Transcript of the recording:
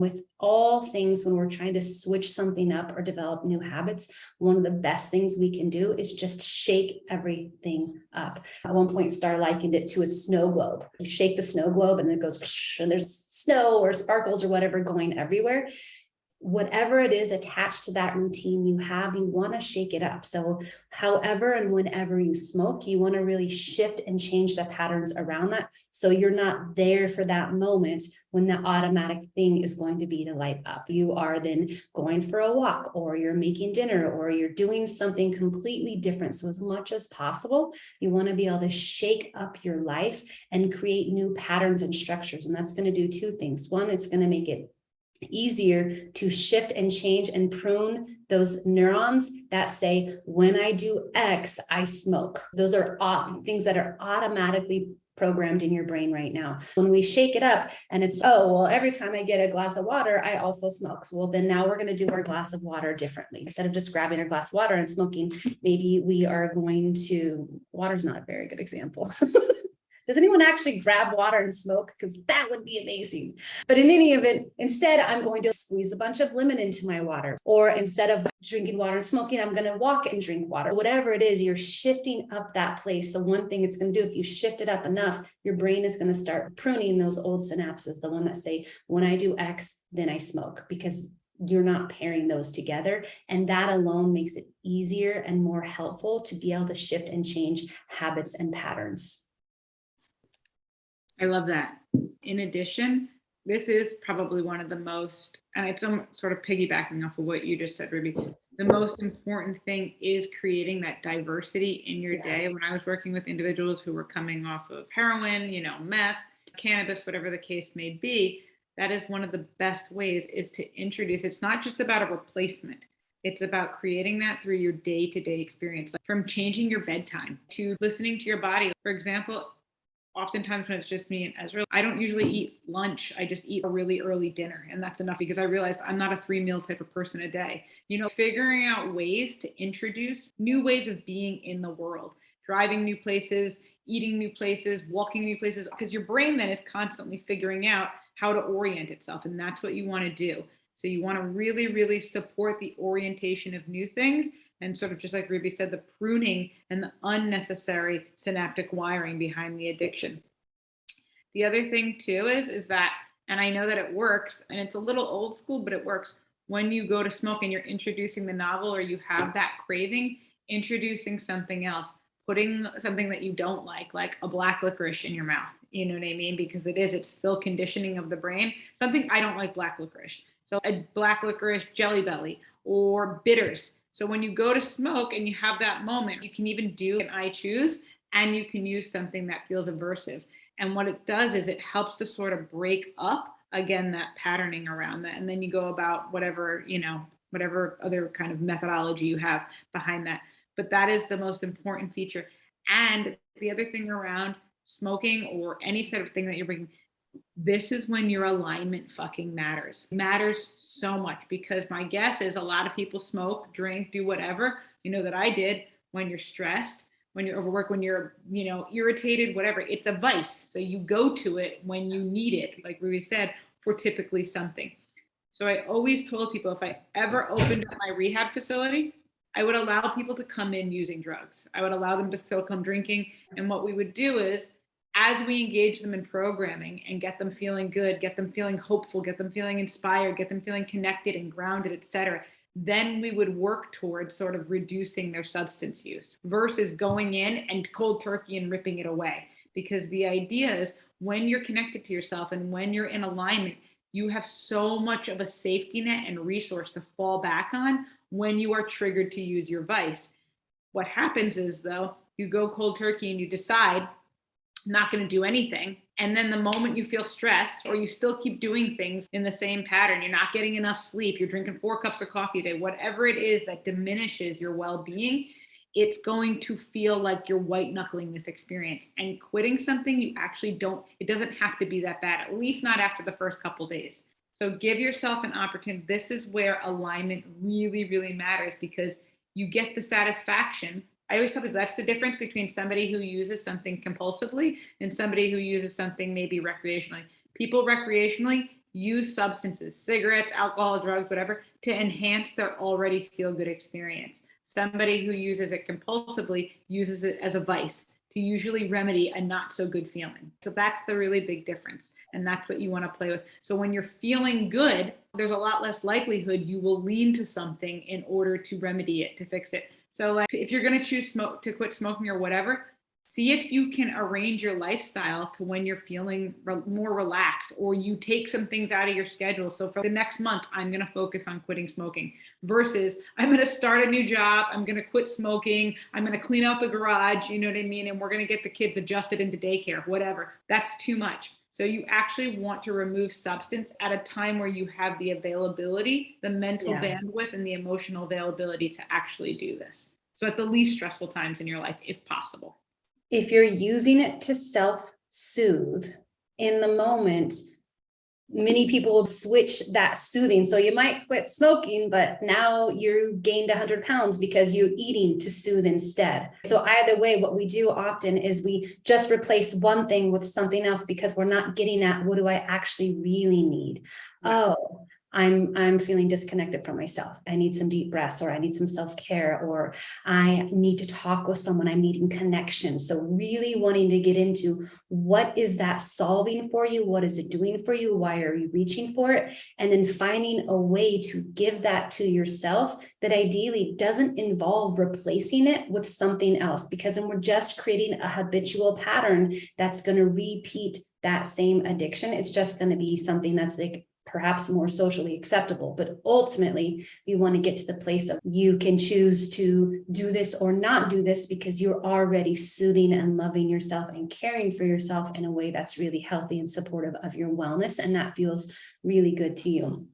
With all things, when we're trying to switch something up or develop new habits, one of the best things we can do is just shake everything up. At one point, Star likened it to a snow globe. You shake the snow globe and it goes, and there's snow or sparkles or whatever going everywhere. Whatever it is attached to that routine you have, you want to shake it up. So however and whenever you smoke, you want to really shift and change the patterns around that. So you're not there for that moment when the automatic thing is going to be to light up. You are then going for a walk, or you're making dinner, or you're doing something completely different. So as much as possible, you want to be able to shake up your life and create new patterns and structures. And that's going to do two things. One, it's going to make it easier to shift and change and prune those neurons that say, when I do X, I smoke. Those are things that are automatically programmed in your brain right now. When we shake it up and it's, oh, well, every time I get a glass of water, I also smoke. Well, then now we're going to do our glass of water differently. Instead of just grabbing a glass of water and smoking, maybe we are going to, water's not a very good example. Does anyone actually grab water and smoke? Because that would be amazing. But in any event, instead, I'm going to squeeze a bunch of lemon into my water. Or instead of drinking water and smoking, I'm going to walk and drink water. Whatever it is, you're shifting up that place. So one thing it's going to do, if you shift it up enough, your brain is going to start pruning those old synapses, the one that say, when I do X, then I smoke, because you're not pairing those together. And that alone makes it easier and more helpful to be able to shift and change habits and patterns. I love that. In addition, this is probably one of the most, and it's sort of piggybacking off of what you just said, Ruby, the most important thing is creating that diversity in your day. When I was working with individuals who were coming off of heroin, meth, cannabis, whatever the case may be, that is one of the best ways, is to introduce, it's not just about a replacement. It's about creating that through your day-to-day experience, like from changing your bedtime to listening to your body. For example, oftentimes when it's just me and Ezra, I don't usually eat lunch. I just eat a really early dinner. And that's enough, because I realized I'm not a 3-meal type of person a day. Figuring out ways to introduce new ways of being in the world, driving new places, eating new places, walking new places, because your brain then is constantly figuring out how to orient itself. And that's what you want to do. So you want to really, really support the orientation of new things, and sort of just like Ruby said, the pruning and the unnecessary synaptic wiring behind the addiction. The other thing too is that, and I know that it works, and it's a little old school, but it works. When you go to smoke and you're introducing the novel, or you have that craving, introducing something else, putting something that you don't like a black licorice in your mouth. You know what I mean? Because it's still conditioning of the brain. Something, I don't like black licorice. So a black licorice Jelly Belly, or bitters. So when you go to smoke and you have that moment, you can even do an I choose, and you can use something that feels aversive. And what it does is it helps to sort of break up, again, that patterning around that. And then you go about whatever other kind of methodology you have behind that. But that is the most important feature. And the other thing around smoking, or any sort of thing that you're bringing, this is when your alignment fucking matters. It matters so much, because my guess is a lot of people smoke, drink, do whatever, that I did, when you're stressed, when you're overworked, when you're, irritated, whatever. It's a vice. So you go to it when you need it, like Ruby said, for typically something. So I always told people, if I ever opened up my rehab facility, I would allow people to come in using drugs. I would allow them to still come drinking. And what we would do is, as we engage them in programming and get them feeling good, get them feeling hopeful, get them feeling inspired, get them feeling connected and grounded, etc., then we would work towards sort of reducing their substance use, versus going in and cold turkey and ripping it away. Because the idea is, when you're connected to yourself and when you're in alignment, you have so much of a safety net and resource to fall back on when you are triggered to use your vice. What happens is, though, you go cold turkey and you decide, not going to do anything. And then the moment you feel stressed, or you still keep doing things in the same pattern, you're not getting enough sleep, you're drinking 4 cups of coffee a day, whatever it is that diminishes your well-being, it's going to feel like you're white knuckling this experience. And quitting something, you actually don't, it doesn't have to be that bad, at least not after the first couple days. So give yourself an opportunity. This is where alignment really, really matters, because you get the satisfaction. I always tell people that's the difference between somebody who uses something compulsively and somebody who uses something maybe recreationally. People recreationally use substances, cigarettes, alcohol, drugs, whatever, to enhance their already feel good experience. Somebody who uses it compulsively uses it as a vice to usually remedy a not so good feeling. So that's the really big difference. And that's what you want to play with. So when you're feeling good, there's a lot less likelihood you will lean to something in order to remedy it, to fix it. So like if you're going to choose to quit smoking or whatever, see if you can arrange your lifestyle to when you're feeling more relaxed, or you take some things out of your schedule. So for the next month, I'm going to focus on quitting smoking versus I'm going to start a new job. I'm going to quit smoking. I'm going to clean out the garage. You know what I mean? And we're going to get the kids adjusted into daycare, whatever. That's too much. So you actually want to remove substance at a time where you have the availability, the mental bandwidth, and the emotional availability to actually do this. So at the least stressful times in your life, if possible. If you're using it to self-soothe in the moment, many people will switch that soothing. So you might quit smoking, but now you gained 100 pounds because you're eating to soothe instead. So either way, what we do often is we just replace one thing with something else because we're not getting at what do I actually really need? Oh, I'm feeling disconnected from myself. I need some deep breaths, or I need some self-care, or I need to talk with someone. I'm needing connection. So really wanting to get into what is that solving for you? What is it doing for you? Why are you reaching for it? And then finding a way to give that to yourself that ideally doesn't involve replacing it with something else, because then we're just creating a habitual pattern that's going to repeat that same addiction. It's just going to be something that's like perhaps more socially acceptable, but ultimately you want to get to the place of you can choose to do this or not do this because you're already soothing and loving yourself and caring for yourself in a way that's really healthy and supportive of your wellness, and that feels really good to you.